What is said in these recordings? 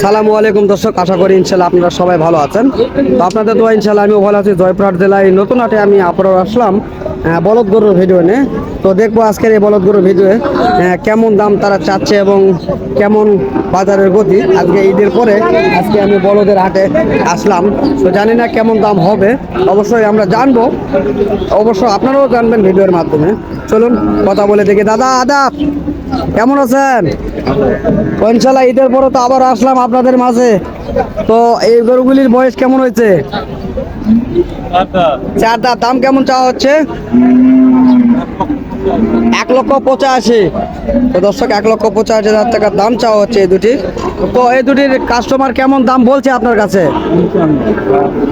আসসালামু আলাইকুম দর্শক, আশা করি ইনশাল্লাহ আপনারা সবাই ভালো আছেন। তো আপনাদের দোয়া ইনশাল্লাহ আমিও ভালো আছি। জয়পুরহাট জেলায় নতুন হাটে আমি আপনারা আসলাম বলদ গরুর ভিডিও নিয়ে। তো দেখবো আজকের এই বলদ গরুর ভিডিওয়ে কেমন দাম তারা চাচ্ছে এবং কেমন বাজারের গতি। আজকে ঈদের পরে আজকে আমি বলদের হাটে আসলাম, তো জানি না কেমন দাম হবে, অবশ্যই আমরা জানবো, অবশ্য আপনারাও জানবেন ভিডিওর মাধ্যমে। চলুন কথা বলে দেখি। দাদা আদাব, কেমন আছেন? ইনশাল্লাহ ঈদের পরে তো আবার আসলাম আপনাদের মাঝে। তো এই গরুগুলির বয়স কেমন হয়েছে? চার দাঁত। দাম কেমন চাওয়া হচ্ছে? 1,85,000। তো দর্শক 1,85,000 টাকার দাম চাওয়া হচ্ছে এই দুটির। তো এই দুটির কাস্টমার কেমন দাম বলছে আপনার কাছে?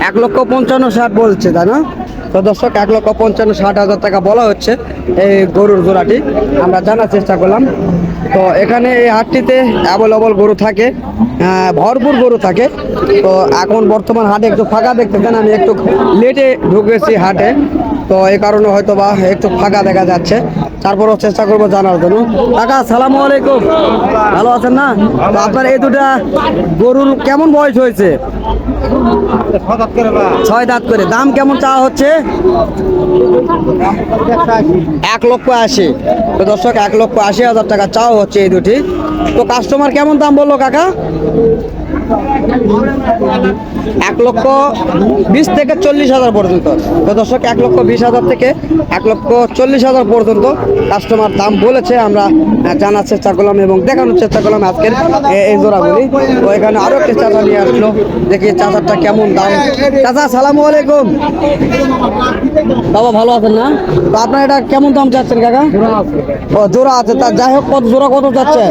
1,55,000 বলছে, তাই না? তো দর্শক 1,55,000 টাকা বলা হচ্ছে এই গরুর জোড়াটি। আমরা জানার চেষ্টা করলাম। তো এখানে এই হাটটিতে অ্যাভেলেবল গরু থাকে, ভরপুর গরু থাকে। তো এখন বর্তমান হাটে একটু ফাঁকা দেখতেছেন, আমি একটু লেটে ঢুকেছি হাটে, তো এই কারণে হয়তো বা একটু ফাঁকা দেখা যাচ্ছে। তারপরও চেষ্টা করবো জানার জন্য। কাকা আসসালামু আলাইকুম, ভালো আছেন না? তো আপনার এই দুটা গরুর কেমন বয়স হয়েছে? 6 দাঁত করে। দাম কেমন চাওয়া হচ্ছে? 1,80,000। তো দর্শক 1,80,000 টাকা চাওয়া হচ্ছে এই দুটি। তো কাস্টমার কেমন দাম বললো কাকা? 1,20,000 থেকে 40,000 পর্যন্ত। তো দর্শক 1,20,000 থেকে 1,40,000 পর্যন্ত কাস্টমার দাম বলেছে। আমরা জানার চেষ্টা করলাম এবং দেখানোর চেষ্টা করলাম আজকের এই জোড়াগুলি। তো এখানে আরো একটা চাচা নিয়ে আসলো, দেখি চাচারটা কেমন দাম। চাচা আসসালামু আলাইকুম, বাবা ভালো আছেন না? তো আপনার এটা কেমন দাম চাচ্ছেন কাকা? ও জোড়া আছে, তা যাই হোক কত জোড়া কত চাচ্ছেন?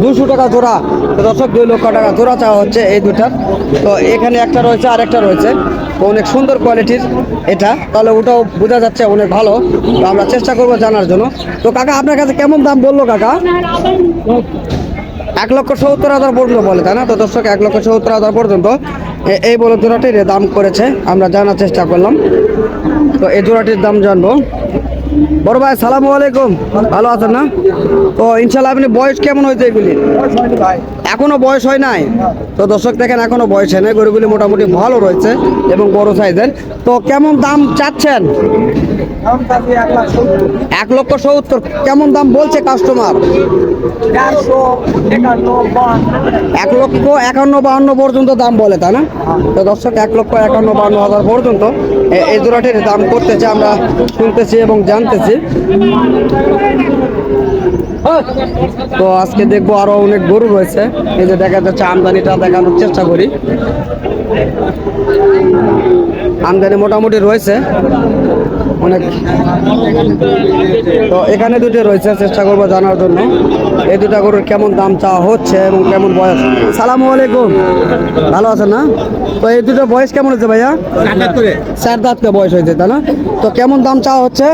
200 টাকা জোড়া। তো দর্শক 2 লক্ষ টাকা জোড়া চাওয়া হচ্ছে এই দুটার। তো এখানে একটা রয়েছে আর একটা রয়েছে, অনেক সুন্দর কোয়ালিটির এটা, তাহলে ওটাও বোঝা যাচ্ছে অনেক ভালো। তো আমরা চেষ্টা করবো জানার জন্য। তো কাকা আপনার কাছে কেমন দাম বললো কাকা? 1,70,000 পর্যন্ত বলে, তাই না? তো দর্শক 1,70,000 পর্যন্ত এই বড় জোড়াটির দাম করেছে। আমরা জানার চেষ্টা করলাম, তো এই জোড়াটির দাম জানবো। বড় ভাই সালামু আলাইকুম, ভালো আছেন না? তো ইনশাল্লাহ আপনি বয়স কেমন হয়েছে এগুলি? এখনো বয়স হয় নাই। তো দর্শক দেখেন এখনো বয়স হয় নাই, গরুগুলি মোটামুটি ভালো রয়েছে এবং বড় সাইজের। তো কেমন দাম চাচ্ছেন? 1,70,000। কেমন দাম বলছে কাস্টমার? 1,51,000 পর্যন্ত দাম বলে, তাই না? তো দর্শক 1,51,000 পর্যন্ত এই জোড়াটির দাম করতেছে, আমরা শুনতেছি এবং জানতেছি। তো আজকে দেখবো আরো অনেক গরু রয়েছে, এই যে দেখা যাচ্ছে আমদানিটা দেখানোর চেষ্টা করি। আমদানি মোটামুটি রয়েছে অনেক। তো এখানে দুটো রয়েছে, চেষ্টা করবো জানার জন্য এই দুটা গরুর কেমন দাম চাওয়া হচ্ছে এবং কেমন বয়স। সালামু আলাইকুম, ভালো আছেন না? তো এই দুটো বয়স কেমন হচ্ছে ভাইয়া? 4 দাঁত করে বয়স হয়েছে, তাই না? তো কেমন দাম চাওয়া হচ্ছে?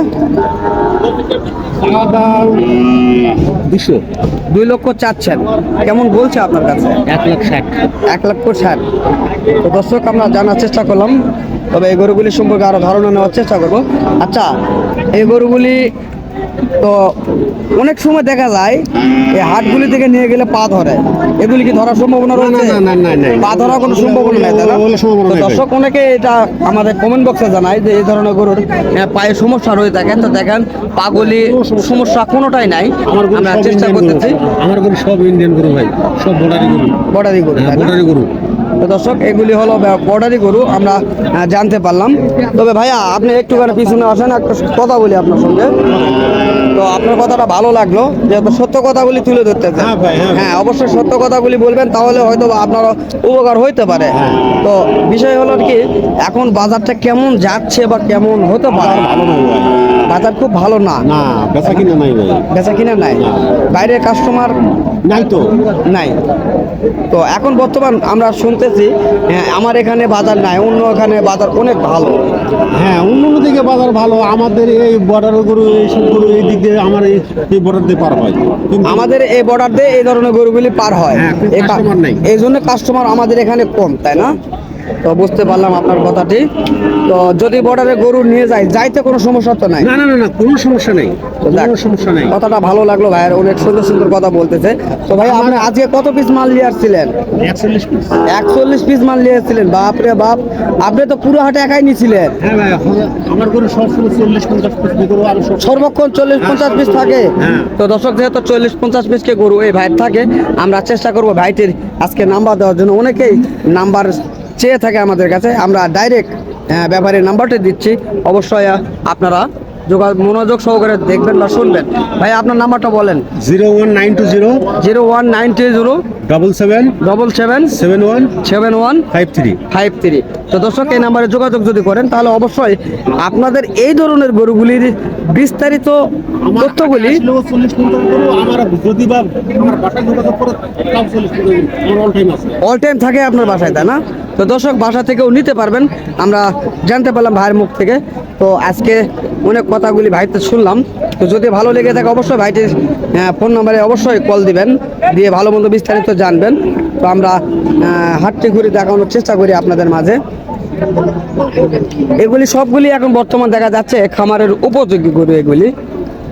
2 লক্ষ চাচ্ছেন, কেমন বলছে আপনার কাছে? 1,60,000। তো দর্শক আমরা জানার চেষ্টা করলাম, তবে এই গরুগুলি সম্পর্কে আরো ধারণা নেওয়ার চেষ্টা করবো। আচ্ছা, এই গরুগুলি তো অনেক সময় দেখা যায় এই হাটগুলি থেকে নিয়ে গেলে পা ধরে, এগুলি কি ধরার সম্ভাবনা রয়েছে? পা ধরার কোনো সম্ভাবনা নেই, তাই না? তো দর্শক অনেকে এটা আমাদের কমেন্ট বক্সে জানায় যে এই ধরনের গরুর পায়ে সমস্যা রয়ে থাকে। তো দেখেন পাগুলি সমস্যা কোনোটাই নাই, আমরা চেষ্টা করতেছি। আমার গরু সব ইন্ডিয়ান গরু ভাই, সব বর্ডারি গরু। তো দর্শক এগুলি হলো বর্ডারি গরু, আমরা জানতে পারলাম। তবে ভাইয়া আপনি একটুখানি পিছনে আসেন, একটা কথা বলি আপনার সঙ্গে। তো আপনার কথাটা ভালো লাগলো, যেহেতু সত্য কথাগুলি তুলে ধরতেছে। হ্যাঁ অবশ্যই সত্য কথাগুলি বলবেন, তাহলে হয়তো আপনার উপকার হইতে পারে। তো বিষয় হলো কি, এখন বাজারটা কেমন যাচ্ছে বা কেমন হতে পারে? বাজার খুব ভালো না। বেচা কিনা নাই ভাই, বেচা কিনা নাই, বাইরের কাস্টমার নাই তো নাই। তো এখন বর্তমান আমরা শুনতেছি আমার এখানে বাজার নাই, অন্য এখানে বাজার অনেক ভালো। হ্যাঁ, অন্য দিকে বাজার ভালো, আমাদের এই বর্ডার গরু এইসব গরু এই দিক দিয়ে আমার এই বর্ডার দিয়ে পার হয়, আমাদের এই বর্ডার দিয়ে এই ধরনের গরুগুলি পার হয়, এই জন্য কাস্টমার আমাদের এখানে কম, তাই না? তো বুঝতে পারলাম আপনার কথাটি। তো যদি বর্ডারে গরু নিয়ে যাইতে কোনো সমস্যা তো নাই। না না না না, কোনো সমস্যা নেই, তো যাক, কোনো সমস্যা নেই। কথাটা ভালো লাগলো ভাইয়ের, অনেক সুন্দর সুন্দর কথা বলতেছে। তো ভাই আপনি আজকে কত পিস মাল নিয়ে আসছিলেন? 41 পিস। 41 পিস মাল নিয়ে আসছিলেন, বাপ রে বাপ, আপনি তো পুরো হাটে একাই নিয়েছিলেন। হ্যাঁ ভাই, আমার গরু সবসময় 40-50 পিস গরু আর সব সর্বক্ষণ 40-50 পিস থাকে। হ্যাঁ। তো দর্শক যেহেতু 40-50 পিস কে গরু এই ভাইয়ের থাকে, আমরা চেষ্টা করব ভাইটির আজকে নাম্বার দেওয়ার জন্য। অনেকেই নাম্বার চেয়ে থাকে আমাদের কাছে, আমরা ডাইরেক্ট ব্যাপারীর নাম্বারটা দিচ্ছি। অবশ্যই আপনারা মনোযোগ সহকারে দেখবেন বা শুনবেন। ভাই আপনার নাম্বারটা বলেন। 01920 01920 77 77 71 71 53। 53। তো দর্শক এই নাম্বারে যোগাযোগ যদি করেন তাহলে অবশ্যই আপনাদের এই ধরনের গরুগুলির বিস্তারিত তথ্যগুলি 40-50 গরু আমার যদি বা আমার বাসায় যোগাযোগ করে তাও 40 গরু আমার অল টাইম আছে। অল টাইম থাকে আপনার বাসায়, তাই না? তো দর্শক বাসা থেকেও নিতে পারবেন, আমরা জানতে পারলাম ভাইয়ের মুখ থেকে। তো আজকে অনেক কথাগুলি ভাইতে শুনলাম। তো যদি ভালো লেগে থাকে অবশ্যই ভাইটির ফোন নাম্বারে অবশ্যই কল দিবেন, দিয়ে ভালো মন্দ বিস্তারিত জানবেন। তো আমরা হাটটি ঘুরে দেখানোর চেষ্টা করি আপনাদের মাঝে। এগুলি সবগুলি এখন বর্তমান দেখা যাচ্ছে খামারের উপযোগী গরু, এগুলি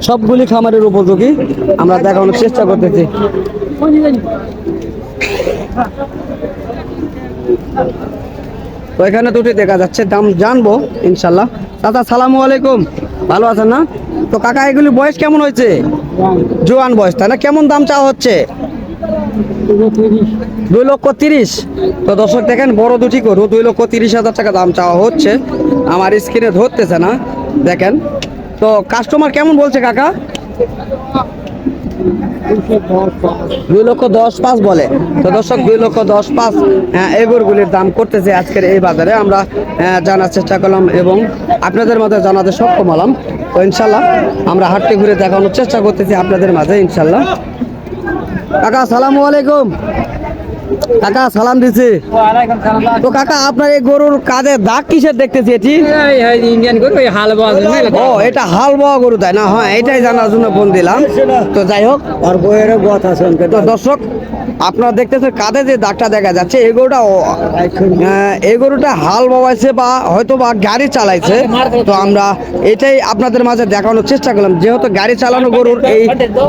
সবগুলি খামারের উপযোগী, আমরা দেখানোর চেষ্টা করতেছি। তো এখানে দুটি দেখা যাচ্ছে, দাম জানবো ইনশাল্লাহ। দাদা সালামু আলাইকুম, ভালো আছেন না? তো কাকা এগুলি বয়স কেমন হয়েছে? জোয়ান বয়স, তাই না? কেমন দাম চাওয়া হচ্ছে? 2,30,000। তো দর্শক দেখেন বড় দুটি গরু, 2,30,000 টাকা দাম চাওয়া হচ্ছে। আমার স্ক্রিনে ধরতেছে না, দেখেন। তো কাস্টমার কেমন বলছে কাকা? 2,10,500 বলে। তো দর্শক 2,10,500 এই গরুগুলির দাম করতেছে আজকের এই বাজারে। আমরা জানার চেষ্টা করলাম এবং আপনাদের মাঝে জানাতে সক্ষম হলাম। তো ইনশাল্লাহ আমরা হাটটি ঘুরে দেখানোর চেষ্টা করতেছি আপনাদের মাঝে ইনশাল্লাহ। কাকা সালামু আলাইকুম। কাকা সালাম দিছি। তো কাকা আপনার এই গরুর কাঁধে দাগ কিসের দেখতেছি এটি? ইন্ডিয়ান গরু ওই হাল বাজ ও এটা হাল বওয়া গরু, তাই না? হ্যাঁ, এটাই জানার জন্য ফোন দিলাম। তো যাই হোক, আর বইয়ের কথা শুনতে তো দর্শক আপনারা দেখতেছেন কাঁধে যে দাগটা দেখা যাচ্ছে, এই গরুটা হাল বাওয়াইছে বা হয়তো বা গাড়ি চালাইছে। তো আমরা এটাই আপনাদের মাঝে দেখানোর চেষ্টা করলাম, যেহেতু গাড়ি চালানো গরুর এই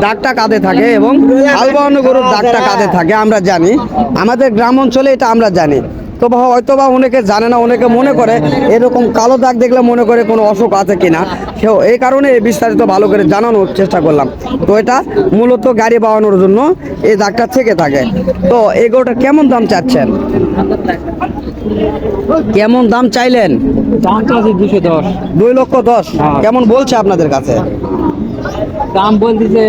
দাগটা কাঁধে থাকে এবং হাল বাওয়ানো গরুর দাগটা কাঁধে থাকে আমরা জানি, আমাদের গ্রাম অঞ্চলে এটা আমরা জানি। তো হয়তো বা অনেকে জানে না, অনেকে মনে করে এরকম কালো দাগ দেখলে মনে করে কোনো অসুখ আছে কিনা, কেউ এই কারণে বিস্তারিত ভালো করে জানানোর চেষ্টা করলাম। তো এটা মূলত গাড়ি বাওয়ানোর জন্য এই দাগটা থেকে থাকে। তো এই গরুটা কেমন দাম চাচ্ছেন? কেমন দাম চাইলেন? দাম তো আছে 210। 2,10,000 হ্যাঁ। কেমন বলছে আপনাদের কাছে? দাম বলতেছে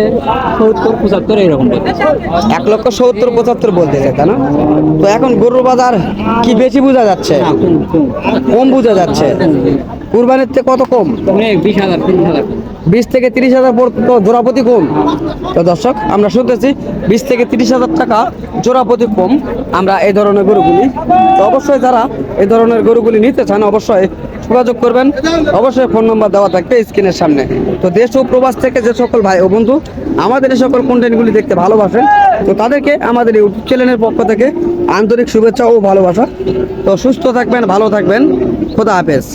70-75 এরকম। 1,70,75 বলতেছে, তাই না? তো এখন গরুর বাজার কি বেশি বোঝা যাচ্ছে, কম বোঝা যাচ্ছে? কুরবানির থেকে কত কম? অনেক 20,000 30,000। 20 থেকে 30,000 তো জোড়াপতি কম। তো দর্শক আমরা শুনতেছি 20 থেকে 30,000 টাকা জোড়াপতি কম আমরা এই ধরনের গরুগুলি। তো অবশ্যই যারা এই ধরনের গরুগুলি নিতে চান অবশ্যই যোগাযোগ করবেন। অবশ্যই ফোন নাম্বার দেওয়া থাকবে স্ক্রিনের সামনে। তো দেশ ও প্রবাস থেকে যে সকল ভাই ও বন্ধু আমাদের এই সকল কন্টেন্টগুলি দেখতে ভালোবাসেন, তো তাদেরকে আমাদের ইউটিউব চ্যানেলের পক্ষ থেকে আন্তরিক শুভেচ্ছা ও ভালোবাসা। তো সুস্থ থাকবেন, ভালো থাকবেন, খোদা হাফেজ।